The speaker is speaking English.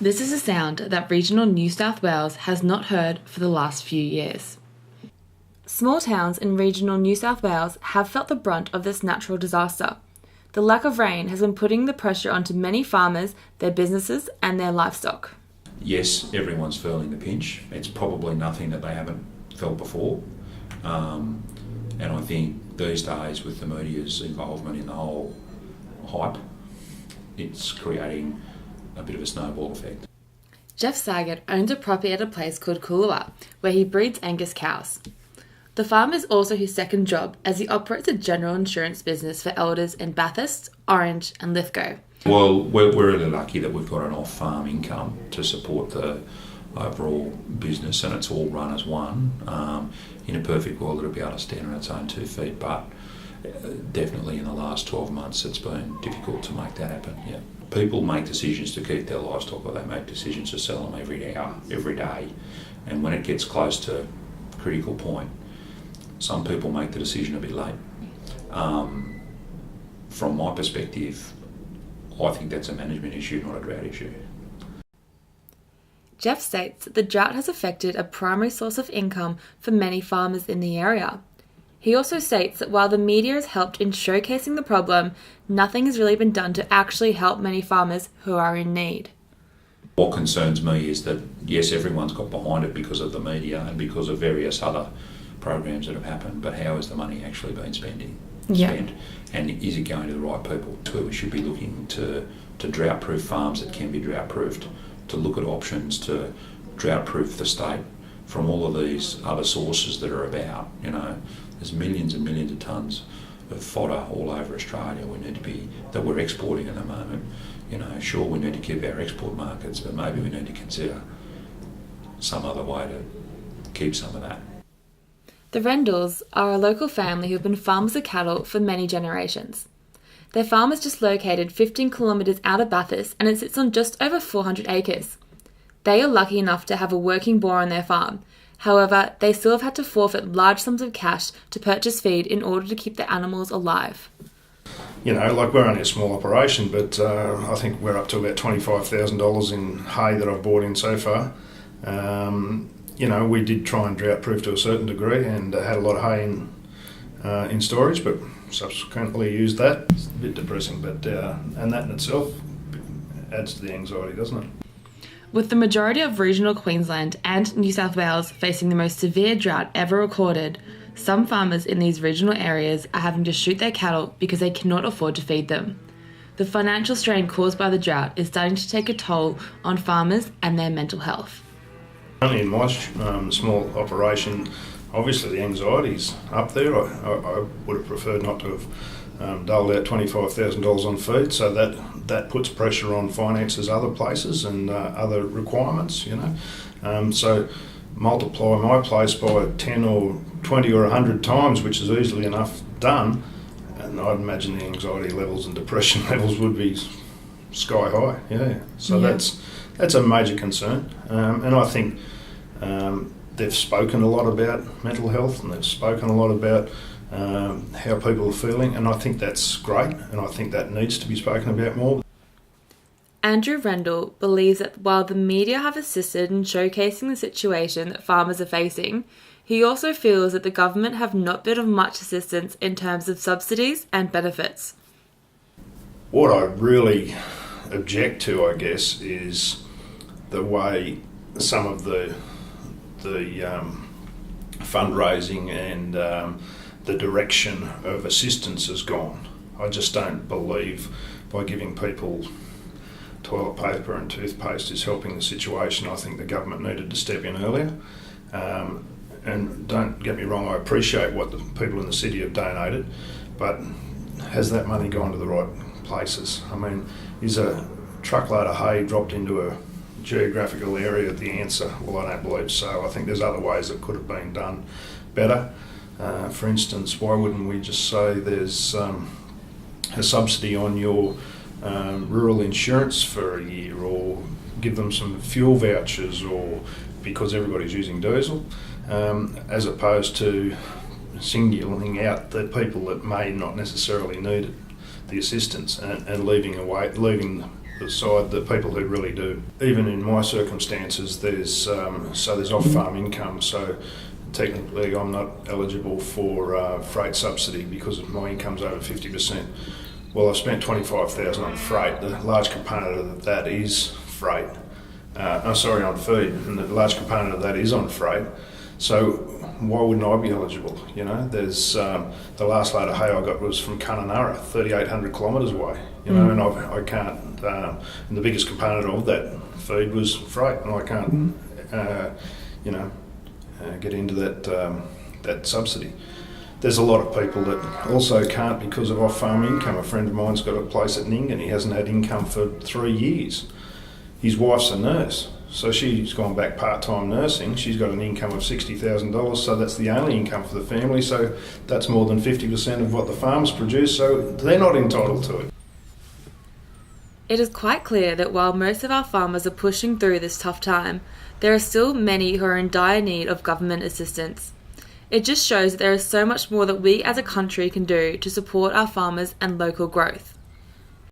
This is a sound that regional New South Wales has not heard for the last few years. Small towns in regional New South Wales have felt the brunt of this natural disaster. The lack of rain has been putting the pressure onto many farmers, their businesses and their livestock. Yes, everyone's feeling the pinch. It's probably nothing that they haven't felt before. And I think these days, with the media's involvement in the whole hype, it's creating a bit of a snowball effect. Jeff Saget owns a property at a place called Coolabah, where he breeds Angus cows. The farm is also his second job, as he operates a general insurance business for elders in Bathurst, Orange and Lithgow. Well, we're really lucky that we've got an off-farm income to support the overall business, and it's all run as one. In a perfect world, it'll be able to stand on its own 2 feet, but definitely in the last 12 months it's been difficult to make that happen. Yeah. People make decisions to keep their livestock, or they make decisions to sell them every hour, every day, and when it gets close to a critical point, some people make the decision a bit late. From my perspective, I think that's a management issue, not a drought issue. Jeff states that the drought has affected a primary source of income for many farmers in the area. He also states that while the media has helped in showcasing the problem, nothing has really been done to actually help many farmers who are in need. What concerns me is that, yes, everyone's got behind it because of the media and because of various other programs that have happened, but how has the money actually been spent? And is it going to the right people? Where we should be looking to drought-proof farms that can be drought-proofed, to look at options to drought-proof the state from all of these other sources that are about. There's millions and millions of tonnes of fodder all over Australia that we're exporting at the moment. Sure, we need to keep our export markets, but maybe we need to consider some other way to keep some of that. The Rendalls are a local family who have been farmers of cattle for many generations. Their farm is just located 15 kilometres out of Bathurst, and it sits on just over 400 acres. They are lucky enough to have a working boar on their farm. However, they still have had to forfeit large sums of cash to purchase feed in order to keep their animals alive. We're only a small operation, but I think we're up to about $25,000 in hay that I've bought in so far. We did try and drought-proof to a certain degree and had a lot of hay in storage, but subsequently used that. It's a bit depressing, but and that in itself adds to the anxiety, doesn't it? With the majority of regional Queensland and New South Wales facing the most severe drought ever recorded, some farmers in these regional areas are having to shoot their cattle because they cannot afford to feed them. The financial strain caused by the drought is starting to take a toll on farmers and their mental health. Only in my small operation, obviously the anxiety's up there. I would have preferred not to have doled out $25,000 on feed, so that puts pressure on finances other places and other requirements, So multiply my place by 10 or 20 or 100 times, which is easily enough done, and I'd imagine the anxiety levels and depression levels would be sky high. So that's a major concern, and I think they've spoken a lot about mental health, and they've spoken a lot about how people are feeling, and I think that's great, and I think that needs to be spoken about more. Andrew Rendall believes that while the media have assisted in showcasing the situation that farmers are facing, he also feels that the government have not been of much assistance in terms of subsidies and benefits. What I really object to, I guess, is the way some of the fundraising and the direction of assistance has gone. I just don't believe by giving people toilet paper and toothpaste is helping the situation. I think the government needed to step in earlier. And don't get me wrong, I appreciate what the people in the city have donated, but has that money gone to the right places? I mean, is a truckload of hay dropped into a geographical area the answer? Well, I don't believe so. I think there's other ways that could have been done better. For instance, why wouldn't we just say there's a subsidy on your rural insurance for a year, or give them some fuel vouchers, or because everybody's using diesel, as opposed to singling out the people that may not necessarily need the assistance and leaving the side, the people who really do. Even in my circumstances, there's off-farm income, so technically I'm not eligible for freight subsidy because my income's over 50%. Well, I've spent $25,000 on freight. The large component of that is freight. On feed, and the large component of that is on freight. So why wouldn't I be eligible? You know, there's the last load of hay I got was from Kununurra, 3,800 kilometres away. You know, and I can't. And the biggest component of that feed was freight, and I can't. Get into that subsidy. There's a lot of people that also can't because of off-farm income. A friend of mine's got a place at Nyngan. He hasn't had income for 3 years. His wife's a nurse, so she's gone back part-time nursing. She's got an income of $60,000, so that's the only income for the family. So that's more than 50% of what the farms produce, so they're not entitled to it. It is quite clear that while most of our farmers are pushing through this tough time, there are still many who are in dire need of government assistance. It just shows that there is so much more that we as a country can do to support our farmers and local growth.